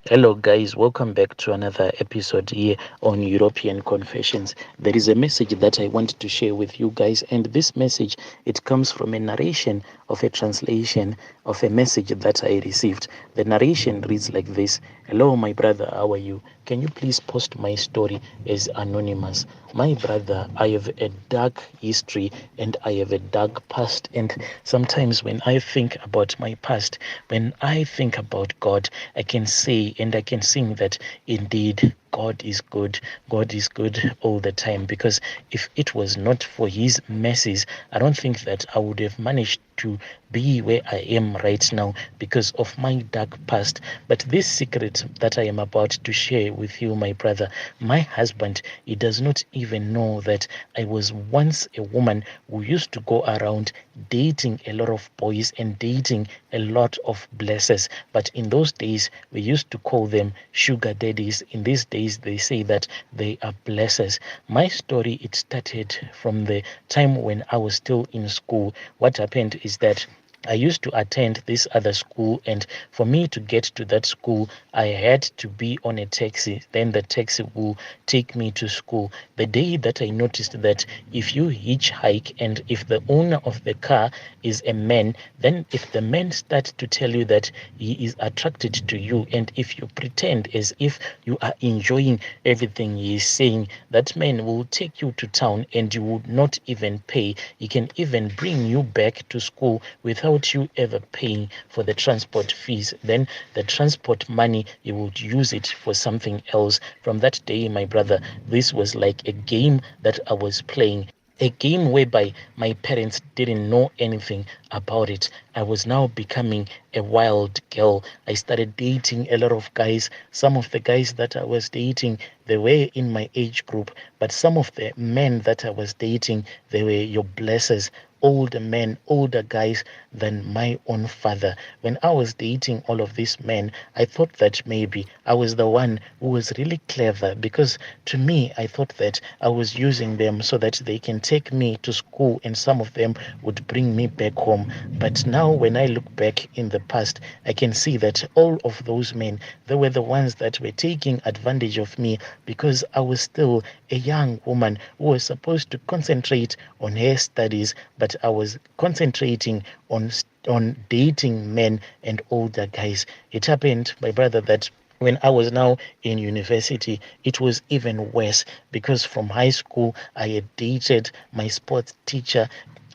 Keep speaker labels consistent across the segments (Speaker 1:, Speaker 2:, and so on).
Speaker 1: Hello, guys. Welcome back to another episode here on European Confessions. There is a message that I want to share with you guys, and this message it comes from a narration of a translation of a message that I received. The narration reads like this: "Hello, my brother. How are you? Can you please post my story as anonymous? My brother, I have a dark history and I have a dark past. And sometimes when I think about my past, when I think about God, I can say and I can sing that indeed God is good. God is good all the time. Because if it was not for His mercies, I don't think that I would have managed to be where I am right now because of my dark past. But this secret that I am about to share with you, my brother, my husband, he does not even know that I was once a woman who used to go around dating a lot of boys and dating a lot of blessers. But in those days, we used to call them sugar daddies. In these days, they say that they are blessers. My story, it started from the time when I was still in school. What happened is that I used to attend this other school, and for me to get to that school, I had to be on a taxi. Then the taxi will take me to school. The day that I noticed that if you hitchhike and if the owner of the car is a man, then if the man starts to tell you that he is attracted to you, and if you pretend as if you are enjoying everything he is saying, that man will take you to town and you would not even pay. He can even bring you back to school without you ever paying for the transport fees. Then the transport money, you would use it for something else. From that day, my brother, this was like a game that I was playing, a game whereby my parents didn't know anything about it. I was now becoming a wild girl. I started dating a lot of guys. Some of the guys that I was dating, they were in my age group, but some of the men that I was dating, they were your blessers, older men, older guys than my own father. When I was dating all of these men, I thought that maybe I was the one who was really clever, because to me, I thought that I was using them so that they can take me to school and some of them would bring me back home. But now, when I look back in the past, I can see that all of those men, they were the ones that were taking advantage of me because I was still a young woman who was supposed to concentrate on her studies, but I was concentrating on dating men and older guys. It happened, my brother, that when I was now in university, it was even worse because from high school, I had dated my sports teacher.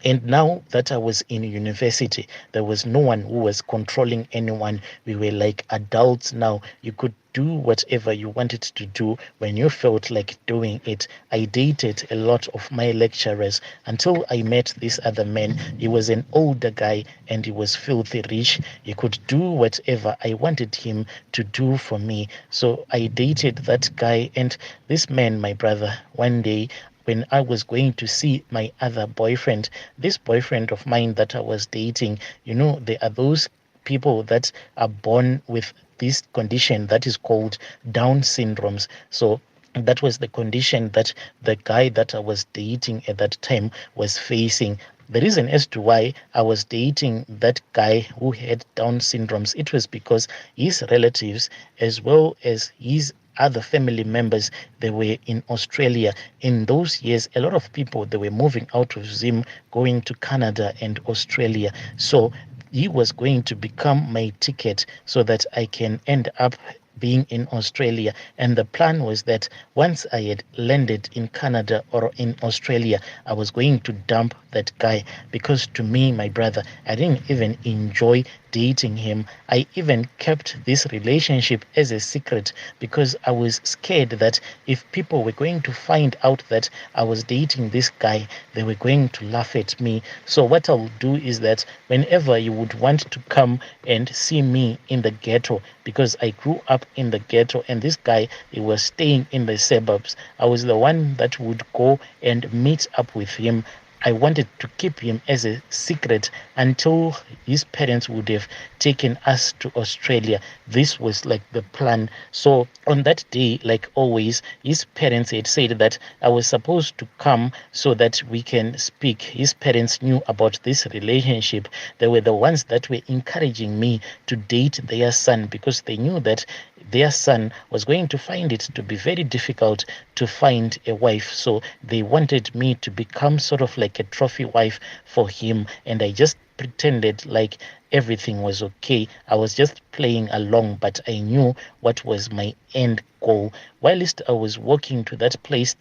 Speaker 1: And now that I was in university, there was no one who was controlling anyone. We were like adults now. You could do whatever you wanted to do when you felt like doing it. I dated a lot of my lecturers until I met this other man. He was an older guy and he was filthy rich. He could do whatever I wanted him to do for me. So I dated that guy, and this man, my brother, one day when I was going to see my other boyfriend, this boyfriend of mine that I was dating, there are those people that are born with this condition that is called Down syndromes. So that was the condition that the guy that I was dating at that time was facing. The reason as to why I was dating that guy who had Down syndromes, it was because his relatives, as well as his other family members, they were in Australia. In those years, a lot of people, they were moving out of Zim, going to Canada and Australia. So he was going to become my ticket so that I can end up being in Australia. And the plan was that once I had landed in Canada or in Australia, I was going to dump that guy, because to me, my brother, I didn't even enjoy dating him. I even kept this relationship as a secret because I was scared that if people were going to find out that I was dating this guy, they were going to laugh at me. So what I'll do is that whenever you would want to come and see me in the ghetto, because I grew up in the ghetto and this guy, he was staying in the suburbs, I was the one that would go and meet up with him. I wanted to keep him as a secret until his parents would have taken us to Australia. This was like the plan. So on that day, like always, his parents had said that I was supposed to come so that we can speak. His parents knew about this relationship. They were the ones that were encouraging me to date their son because they knew that their son was going to find it to be very difficult to find a wife. So they wanted me to become sort of like a trophy wife for him. And I just pretended like everything was okay. I was just playing along, but I knew what was my end goal. Whilst I was walking to that place,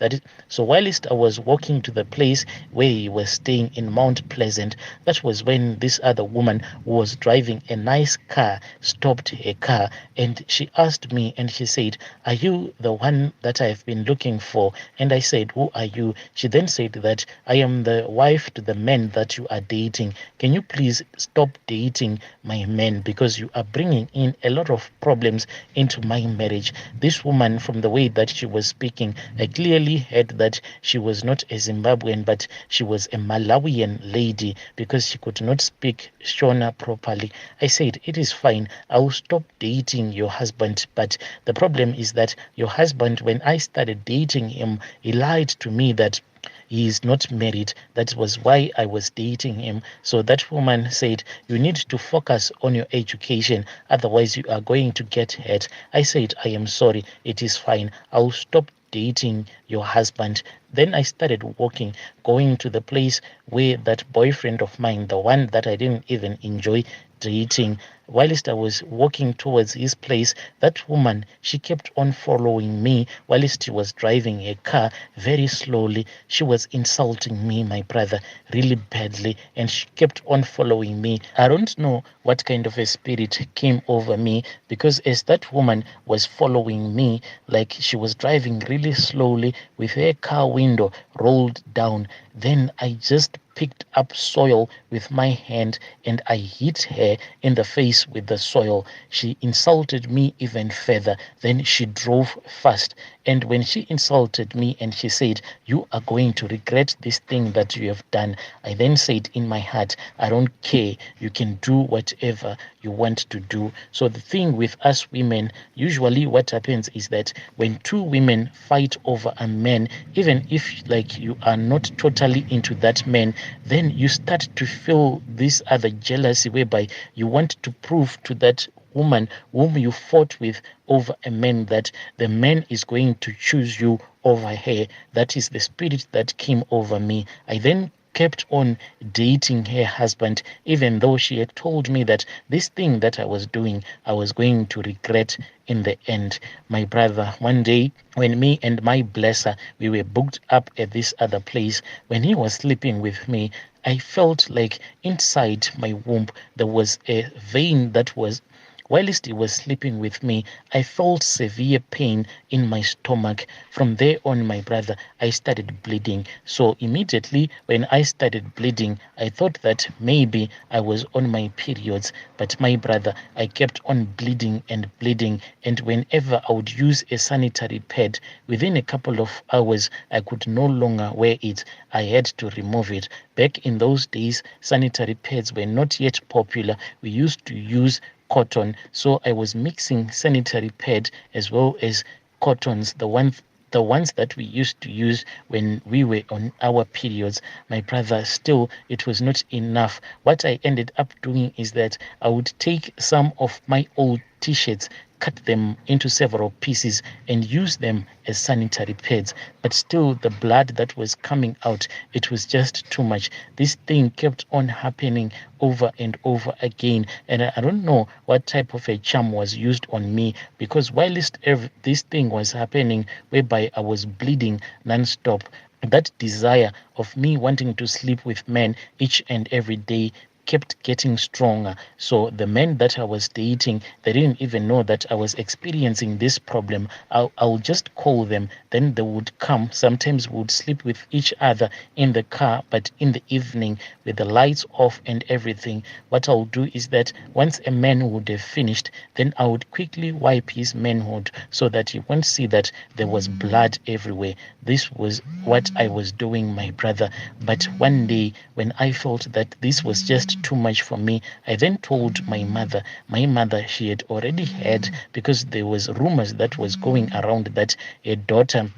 Speaker 1: whilst I was walking to the place where he was staying in Mount Pleasant, that was when this other woman who was driving a nice car stopped her car, and she asked me and she said, "Are you the one that I've been looking for?" And I said, "Who are you?" She then said that I am the wife to the man that you are dating. Can you please stop dating my men because you are bringing in a lot of problems into my marriage? This woman, from the way that she was speaking, I clearly heard that she was not a Zimbabwean, but she was a Malawian lady because she could not speak Shona properly. I said, "It is fine. I will stop dating your husband. But the problem is that your husband, when I started dating him, he lied to me that he is not married. That was why I was dating him." So that woman said, "You need to focus on your education, otherwise you are going to get hurt." I said, "I am sorry, it is fine. I'll stop dating your husband." Then I started walking, going to the place where that boyfriend of mine, the one that I didn't even enjoy dating, whilst I was walking towards his place, that woman, she kept on following me whilst she was driving a car very slowly. She was insulting me, my brother, really badly, and she kept on following me. I don't know what kind of a spirit came over me, because as that woman was following me, like she was driving really slowly with her car window rolled down, then I just picked up soil with my hand and I hit her in the face with the soil. She insulted me even further. Then she drove fast. And when she insulted me and she said, "You are going to regret this thing that you have done," I then said in my heart, "I don't care. You can do whatever you want to do." So the thing with us women, usually what happens is that when two women fight over a man, even if like you are not totally into that man, then you start to feel this other jealousy whereby you want to prove to that woman whom you fought with over a man that the man is going to choose you over her. That is the spirit that came over me. I then kept on dating her husband, even though she had told me that this thing that I was doing, I was going to regret in the end. My brother, one day when me and my blesser, we were booked up at this other place, when he was sleeping with me, I felt like inside my womb there was a vein that was, whilst he was sleeping with me, I felt severe pain in my stomach. From there on, my brother, I started bleeding. So immediately when I started bleeding, I thought that maybe I was on my periods. But my brother, I kept on bleeding and bleeding. And whenever I would use a sanitary pad, within a couple of hours, I could no longer wear it. I had to remove it. Back in those days, sanitary pads were not yet popular. We used to use cotton. So I was mixing sanitary pad as well as cottons, the ones that we used to use when we were on our periods. My brother, still it was not enough. What I ended up doing is that I would take some of my old t-shirts, cut them into several pieces and use them as sanitary pads. But still the blood that was coming out, it was just too much. This thing kept on happening over and over again, and I don't know what type of a charm was used on me, because whilst this thing was happening whereby I was bleeding non-stop, that desire of me wanting to sleep with men each and every day kept getting stronger. So the men that I was dating, they didn't even know that I was experiencing this problem. I'll just call them, then they would come. Sometimes we would sleep with each other in the car, but in the evening with the lights off and everything, what I'll do is that once a man would have finished, then I would quickly wipe his manhood so that he won't see that there was blood everywhere. This was what I was doing, my brother. But one day when I felt that this was just too much for me, I then told my mother. My mother, she had already heard, because there was rumors that was going around that a daughter,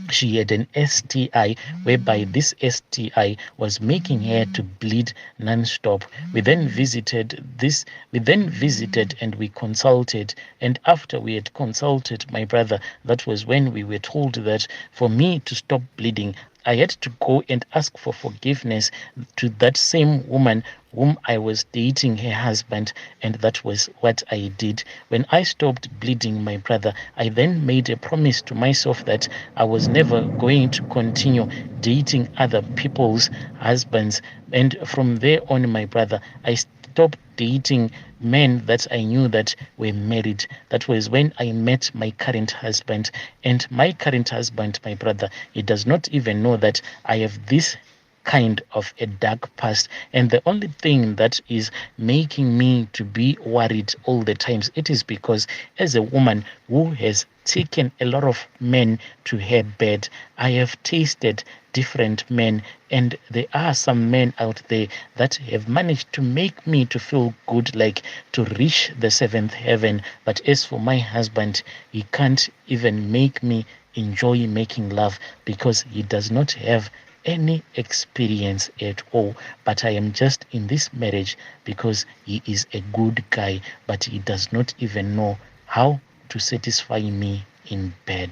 Speaker 1: she had an STI, whereby this STI was making her to bleed non-stop. We then visited and we consulted. And after we had consulted, my brother, that was when we were told that for me to stop bleeding, I had to go and ask for forgiveness to that same woman whom I was dating, her husband, and that was what I did. When I stopped bleeding, my brother, I then made a promise to myself that I was never going to continue dating other people's husbands. And from there on, my brother, I stopped dating men that I knew that were married. That was when I met my current husband. And my current husband, my brother, he does not even know that I have this kind of a dark past, and the only thing that is making me to be worried all the times, it is because as a woman who has taken a lot of men to her bed, I have tasted different men, and there are some men out there that have managed to make me to feel good, like to reach the seventh heaven. But as for my husband, he can't even make me enjoy making love because he does not have any experience at all. But I am just in this marriage because he is a good guy, but he does not even know how to satisfy me in bed.